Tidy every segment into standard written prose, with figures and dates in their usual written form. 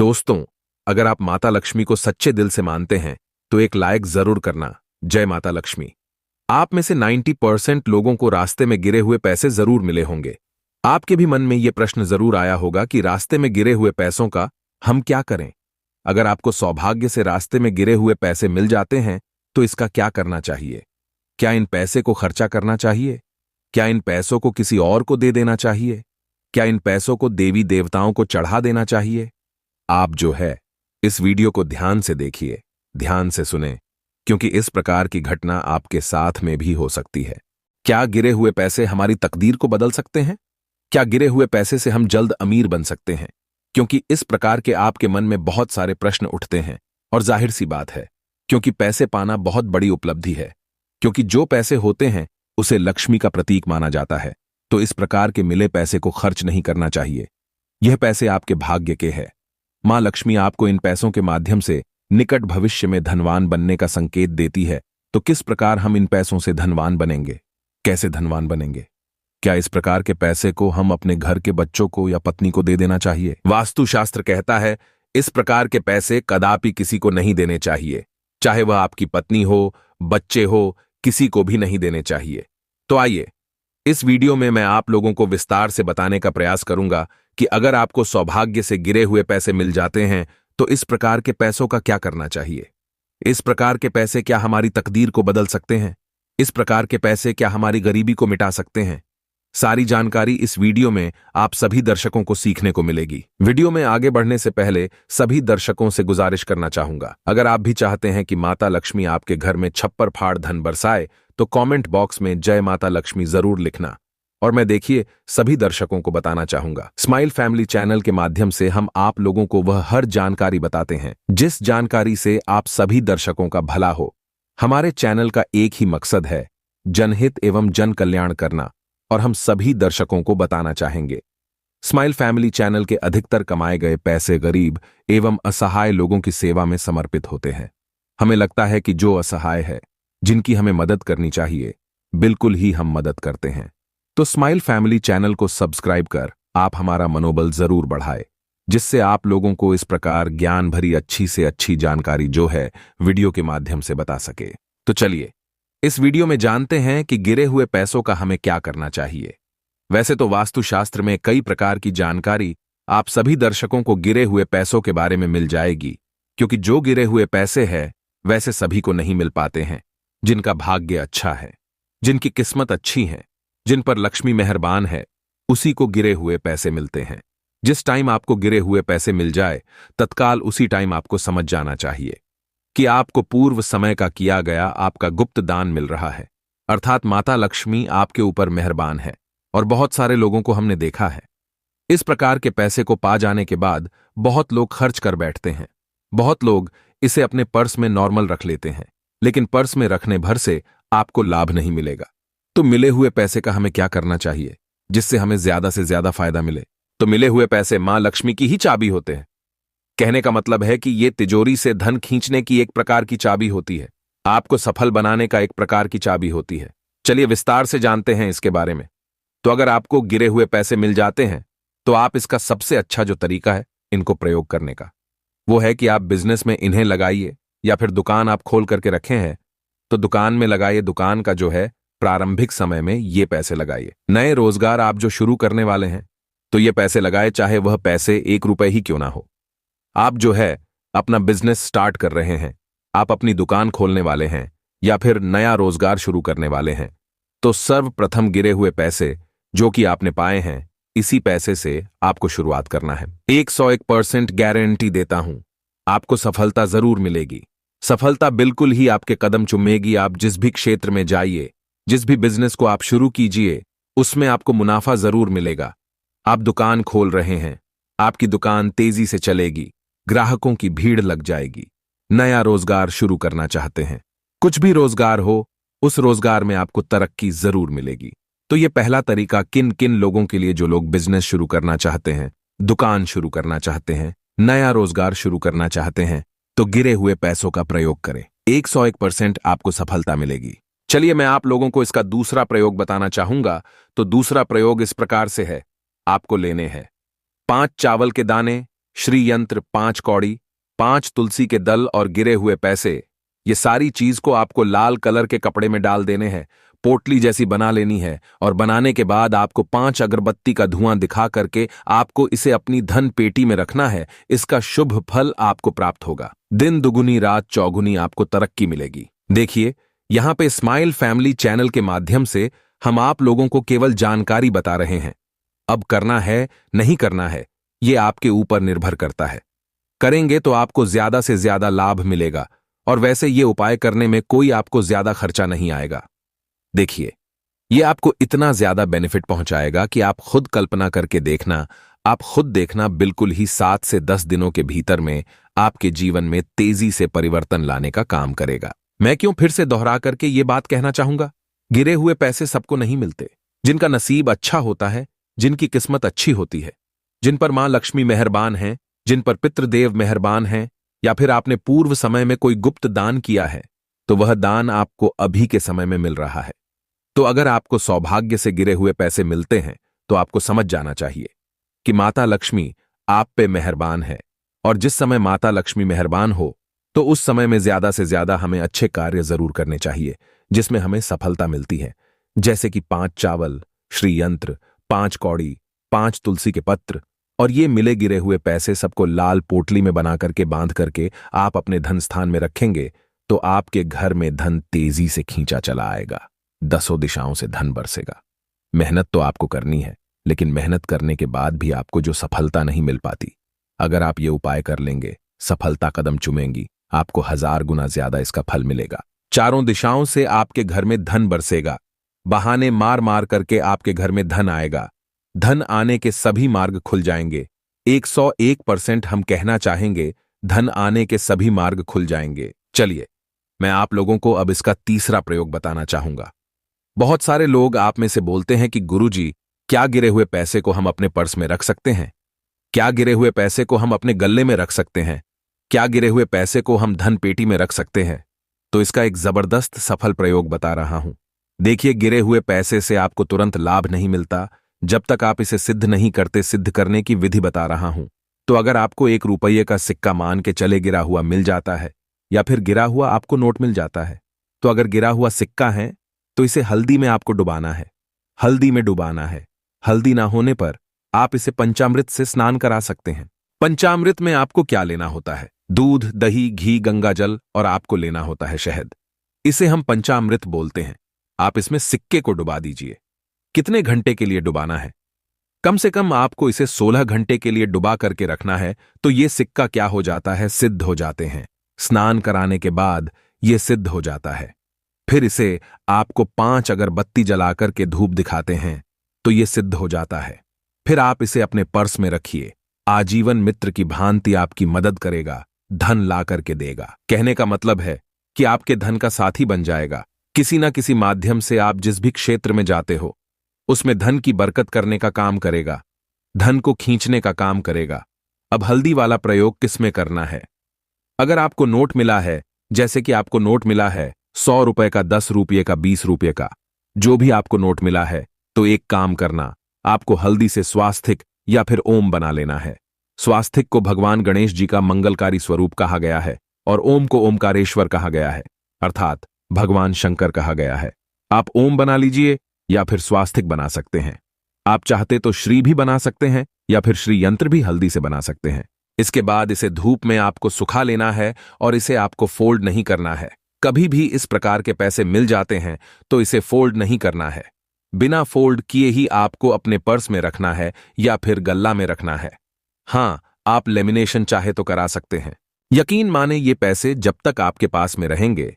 दोस्तों, अगर आप माता लक्ष्मी को सच्चे दिल से मानते हैं तो एक लाइक जरूर करना। जय माता लक्ष्मी। आप में से 90% लोगों को रास्ते में गिरे हुए पैसे जरूर मिले होंगे। आपके भी मन में यह प्रश्न जरूर आया होगा कि रास्ते में गिरे हुए पैसों का हम क्या करें। अगर आपको सौभाग्य से रास्ते में गिरे हुए पैसे मिल जाते हैं तो इसका क्या करना चाहिए? क्या इन पैसे को खर्चा करना चाहिए? क्या इन पैसों को किसी और को दे देना चाहिए? क्या इन पैसों को देवी देवताओं को चढ़ा देना चाहिए? आप जो है इस वीडियो को ध्यान से देखिए, ध्यान से सुने, क्योंकि इस प्रकार की घटना आपके साथ में भी हो सकती है। क्या गिरे हुए पैसे हमारी तकदीर को बदल सकते हैं? क्या गिरे हुए पैसे से हम जल्द अमीर बन सकते हैं? क्योंकि इस प्रकार के आपके मन में बहुत सारे प्रश्न उठते हैं और जाहिर सी बात है, क्योंकि पैसे पाना बहुत बड़ी उपलब्धि है। क्योंकि जो पैसे होते हैं उसे लक्ष्मी का प्रतीक माना जाता है, तो इस प्रकार के मिले पैसे को खर्च नहीं करना चाहिए। यह पैसे आपके भाग्य के हैं। मां लक्ष्मी आपको इन पैसों के माध्यम से निकट भविष्य में धनवान बनने का संकेत देती है। तो किस प्रकार हम इन पैसों से धनवान बनेंगे? कैसे धनवान बनेंगे? क्या इस प्रकार के पैसे को हम अपने घर के बच्चों को या पत्नी को दे देना चाहिए? वास्तुशास्त्र कहता है इस प्रकार के पैसे कदापि किसी को नहीं देने चाहिए, चाहे वह आपकी पत्नी हो, बच्चे हो, किसी को भी नहीं देने चाहिए। तो आइए, इस वीडियो में मैं आप लोगों को विस्तार से बताने का प्रयास करूंगा कि अगर आपको सौभाग्य से गिरे हुए पैसे मिल जाते हैं तो इस प्रकार के पैसों का क्या करना चाहिए। इस प्रकार के पैसे क्या हमारी तकदीर को बदल सकते हैं? इस प्रकार के पैसे क्या हमारी गरीबी को मिटा सकते हैं? सारी जानकारी इस वीडियो में आप सभी दर्शकों को सीखने को मिलेगी। वीडियो में आगे बढ़ने से पहले सभी दर्शकों से गुजारिश करना चाहूंगा, अगर आप भी चाहते हैं कि माता लक्ष्मी आपके घर में छप्पर फाड़ धन बरसाए तो कमेंट बॉक्स में जय माता लक्ष्मी जरूर लिखना। और मैं देखिए सभी दर्शकों को बताना चाहूंगा, स्माइल फैमिली चैनल के माध्यम से हम आप लोगों को वह हर जानकारी बताते हैं जिस जानकारी से आप सभी दर्शकों का भला हो। हमारे चैनल का एक ही मकसद है, जनहित एवं जन कल्याण करना, और हम सभी दर्शकों को बताना चाहेंगे। स्माइल फैमिली चैनल के अधिकतर कमाए गए पैसे गरीब एवं असहाय लोगों की सेवा में समर्पित होते हैं। हमें लगता है कि जो असहाय है, जिनकी हमें मदद करनी चाहिए, बिल्कुल ही हम मदद करते हैं। तो स्माइल फैमिली चैनल को सब्सक्राइब कर आप हमारा मनोबल जरूर बढ़ाए, जिससे आप लोगों को इस प्रकार ज्ञान भरी अच्छी से अच्छी जानकारी जो है वीडियो के माध्यम से बता सके। तो चलिए इस वीडियो में जानते हैं कि गिरे हुए पैसों का हमें क्या करना चाहिए। वैसे तो वास्तुशास्त्र में कई प्रकार की जानकारी आप सभी दर्शकों को गिरे हुए पैसों के बारे में मिल जाएगी, क्योंकि जो गिरे हुए पैसे हैं वैसे सभी को नहीं मिल पाते हैं। जिनका भाग्य अच्छा है, जिनकी किस्मत अच्छी है, जिन पर लक्ष्मी मेहरबान है, उसी को गिरे हुए पैसे मिलते हैं। जिस टाइम आपको गिरे हुए पैसे मिल जाए तत्काल उसी टाइम आपको समझ जाना चाहिए कि आपको पूर्व समय का किया गया आपका गुप्त दान मिल रहा है, अर्थात माता लक्ष्मी आपके ऊपर मेहरबान है। और बहुत सारे लोगों को हमने देखा है, इस प्रकार के पैसे को पा जाने के बाद बहुत लोग खर्च कर बैठते हैं। बहुत लोग इसे अपने पर्स में नॉर्मल रख लेते हैं, लेकिन पर्स में रखने भर से आपको लाभ नहीं मिलेगा। तो मिले हुए पैसे का हमें क्या करना चाहिए जिससे हमें ज्यादा से ज्यादा फायदा मिले? तो मिले हुए पैसे मां लक्ष्मी की ही चाबी होते हैं। कहने का मतलब है कि ये तिजोरी से धन खींचने की एक प्रकार की चाबी होती है, आपको सफल बनाने का एक प्रकार की चाबी होती है। चलिए विस्तार से जानते हैं इसके बारे में। तो अगर आपको गिरे हुए पैसे मिल जाते हैं तो आप इसका सबसे अच्छा जो तरीका है इनको प्रयोग करने का, वो है कि आप बिजनेस में इन्हें लगाइए, या फिर दुकान आप खोल करके रखे हैं तो दुकान में लगाइए। दुकान का जो है प्रारंभिक समय में ये पैसे लगाइए। नए रोजगार आप जो शुरू करने वाले हैं तो ये पैसे लगाए, चाहे वह पैसे 1 रुपए ही क्यों ना हो। आप जो है अपना बिजनेस स्टार्ट कर रहे हैं, आप अपनी दुकान खोलने वाले हैं या फिर नया रोजगार शुरू करने वाले हैं, तो सर्वप्रथम गिरे हुए पैसे जो कि आपने पाए हैं, इसी पैसे से आपको शुरुआत करना है। 101% गारंटी देता हूं, आपको सफलता जरूर मिलेगी। सफलता बिल्कुल ही आपके कदम चूमेगी। आप जिस भी क्षेत्र में जाइए, जिस भी बिजनेस को आप शुरू कीजिए, उसमें आपको मुनाफा जरूर मिलेगा। आप दुकान खोल रहे हैं, आपकी दुकान तेजी से चलेगी, ग्राहकों की भीड़ लग जाएगी। नया रोजगार शुरू करना चाहते हैं, कुछ भी रोजगार हो, उस रोजगार में आपको तरक्की जरूर मिलेगी। तो ये पहला तरीका किन किन लोगों के लिए, जो लोग बिजनेस शुरू करना चाहते हैं, दुकान शुरू करना चाहते हैं, नया रोजगार शुरू करना चाहते हैं, तो गिरे हुए पैसों का प्रयोग करें। 101% आपको सफलता मिलेगी। चलिए मैं आप लोगों को इसका दूसरा प्रयोग बताना चाहूंगा। तो दूसरा प्रयोग इस प्रकार से है, आपको लेने हैं 5 चावल के दाने श्री यंत्र, 5 कौड़ी, 5 तुलसी के दल और गिरे हुए पैसे, ये सारी चीज को आपको लाल कलर के कपड़े में डाल देने हैं, पोटली जैसी बना लेनी है और बनाने के बाद आपको 5 अगरबत्ती का धुआं दिखा करके आपको इसे अपनी धन पेटी में रखना है। इसका शुभ फल आपको प्राप्त होगा। दिन दुगुनी रात चौगुनी आपको तरक्की मिलेगी। देखिए, यहाँ पे स्माइल फैमिली चैनल के माध्यम से हम आप लोगों को केवल जानकारी बता रहे हैं। अब करना है नहीं करना है ये आपके ऊपर निर्भर करता है। करेंगे तो आपको ज्यादा से ज्यादा लाभ मिलेगा और वैसे ये उपाय करने में कोई आपको ज्यादा खर्चा नहीं आएगा। देखिए, ये आपको इतना ज्यादा बेनिफिट पहुंचाएगा कि आप खुद कल्पना करके देखना, आप खुद देखना, बिल्कुल ही 7 से 10 दिनों के भीतर में आपके जीवन में तेजी से परिवर्तन लाने का काम करेगा। मैं क्यों फिर से दोहरा करके ये बात कहना चाहूंगा, गिरे हुए पैसे सबको नहीं मिलते। जिनका नसीब अच्छा होता है, जिनकी किस्मत अच्छी होती है, जिन पर मां लक्ष्मी मेहरबान हैं, जिन पर पितृदेव मेहरबान हैं, या फिर आपने पूर्व समय में कोई गुप्त दान किया है, तो वह दान आपको अभी के समय में मिल रहा है। तो अगर आपको सौभाग्य से गिरे हुए पैसे मिलते हैं तो आपको समझ जाना चाहिए कि माता लक्ष्मी आप पे मेहरबान है, और जिस समय माता लक्ष्मी मेहरबान हो तो उस समय में ज्यादा से ज्यादा हमें अच्छे कार्य जरूर करने चाहिए जिसमें हमें सफलता मिलती है। जैसे कि 5 चावल, श्री यंत्र, 5 कौड़ी, 5 तुलसी के पत्र और ये मिले गिरे हुए पैसे सबको लाल पोटली में बना करके बांध करके आप अपने धन स्थान में रखेंगे तो आपके घर में धन तेजी से खींचा चला आएगा। 10 दिशाओं से धन बरसेगा। मेहनत तो आपको करनी है, लेकिन मेहनत करने के बाद भी आपको जो सफलता नहीं मिल पाती, अगर आप ये उपाय कर लेंगे, सफलता कदम चूमेंगी, आपको 1000 गुना ज्यादा इसका फल मिलेगा। चारों दिशाओं से आपके घर में धन बरसेगा। बहाने मार मार करके आपके घर में धन आएगा। धन आने के सभी मार्ग खुल जाएंगे। 101% हम कहना चाहेंगे, धन आने के सभी मार्ग खुल जाएंगे। चलिए, मैं आप लोगों को अब इसका तीसरा प्रयोग बताना चाहूंगा। बहुत सारे लोग आप में से बोलते हैं कि गुरुजी, क्या गिरे हुए पैसे को हम अपने पर्स में रख सकते हैं? क्या गिरे हुए पैसे को हम अपने गले में रख सकते हैं? क्या गिरे हुए पैसे को हम धन पेटी में रख सकते हैं? तो इसका एक जबरदस्त सफल प्रयोग बता रहा हूं। देखिए, गिरे हुए पैसे से आपको तुरंत लाभ नहीं मिलता जब तक आप इसे सिद्ध नहीं करते। सिद्ध करने की विधि बता रहा हूं। तो अगर आपको 1 रुपये का सिक्का मान के चले गिरा हुआ मिल जाता है, या फिर गिरा हुआ आपको नोट मिल जाता है, तो अगर गिरा हुआ सिक्का है तो इसे हल्दी में आपको डुबाना है। हल्दी में डुबाना है। हल्दी ना होने पर आप इसे पंचामृत से स्नान करा सकते हैं। पंचामृत में आपको क्या लेना होता है? दूध, दही, घी, गंगा जल और आपको लेना होता है शहद। इसे हम पंचामृत बोलते हैं। आप इसमें सिक्के को डुबा दीजिए। कितने घंटे के लिए डुबाना है? कम से कम आपको इसे 16 घंटे के लिए डुबा करके रखना है। तो ये सिक्का क्या हो जाता है? सिद्ध हो जाते हैं। स्नान कराने के बाद ये सिद्ध हो जाता है। फिर इसे आपको 5 अगरबत्ती जलाकर के धूप दिखाते हैं तो ये सिद्ध हो जाता है। फिर आप इसे अपने पर्स में रखिए। आजीवन मित्र की भांति आपकी मदद करेगा, धन ला करके देगा। कहने का मतलब है कि आपके धन का साथी बन जाएगा। किसी ना किसी माध्यम से आप जिस भी क्षेत्र में जाते हो उसमें धन की बरकत करने का काम करेगा, धन को खींचने का काम करेगा। अब हल्दी वाला प्रयोग किस में करना है? अगर आपको नोट मिला है, जैसे कि आपको नोट मिला है 100 रुपए का, 10 रुपये का, 20 रुपये का, जो भी आपको नोट मिला है, तो एक काम करना, आपको हल्दी से स्वास्तिक या फिर ओम बना लेना है। स्वास्तिक को भगवान गणेश जी का मंगलकारी स्वरूप कहा गया है और ओम को ओमकारेश्वर कहा गया है, अर्थात भगवान शंकर कहा गया है। आप ओम बना लीजिए या फिर स्वास्तिक बना सकते हैं। आप चाहते तो श्री भी बना सकते हैं या फिर श्री यंत्र भी हल्दी से बना सकते हैं। इसके बाद इसे धूप में आपको सुखा लेना है और इसे आपको फोल्ड नहीं करना है। कभी भी इस प्रकार के पैसे मिल जाते हैं तो इसे फोल्ड नहीं करना है। बिना फोल्ड किए ही आपको अपने पर्स में रखना है या फिर गल्ला में रखना है। हां, आप लेमिनेशन चाहे तो करा सकते हैं। यकीन माने ये पैसे जब तक आपके पास में रहेंगे,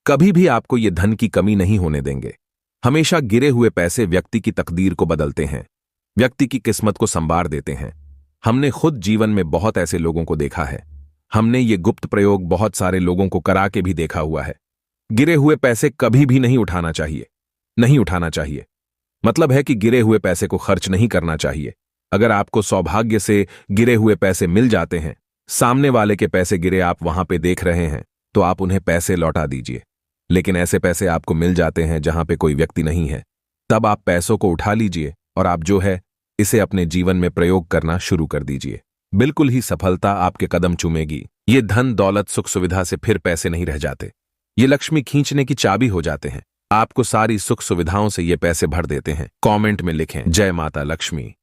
कभी भी आपको ये धन की कमी नहीं होने देंगे। हमेशा गिरे हुए पैसे व्यक्ति की तकदीर को बदलते हैं, व्यक्ति की किस्मत को संवार देते हैं। हमने खुद जीवन में बहुत ऐसे लोगों को देखा है। हमने ये गुप्त प्रयोग बहुत सारे लोगों को करा के भी देखा हुआ है। गिरे हुए पैसे कभी भी नहीं उठाना चाहिए। नहीं उठाना चाहिए मतलब है कि गिरे हुए पैसे को खर्च नहीं करना चाहिए। अगर आपको सौभाग्य से गिरे हुए पैसे मिल जाते हैं, सामने वाले के पैसे गिरे आप वहां पे देख रहे हैं, तो आप उन्हें पैसे लौटा दीजिए। लेकिन ऐसे पैसे आपको मिल जाते हैं जहां पे कोई व्यक्ति नहीं है, तब आप पैसों को उठा लीजिए और आप जो है इसे अपने जीवन में प्रयोग करना शुरू कर दीजिए। बिल्कुल ही सफलता आपके कदम चूमेगी। ये धन दौलत सुख सुविधा से फिर पैसे नहीं रह जाते, ये लक्ष्मी खींचने की चाबी हो जाते हैं। आपको सारी सुख सुविधाओं से ये पैसे भर देते हैं। कमेंट में लिखें जय माता लक्ष्मी।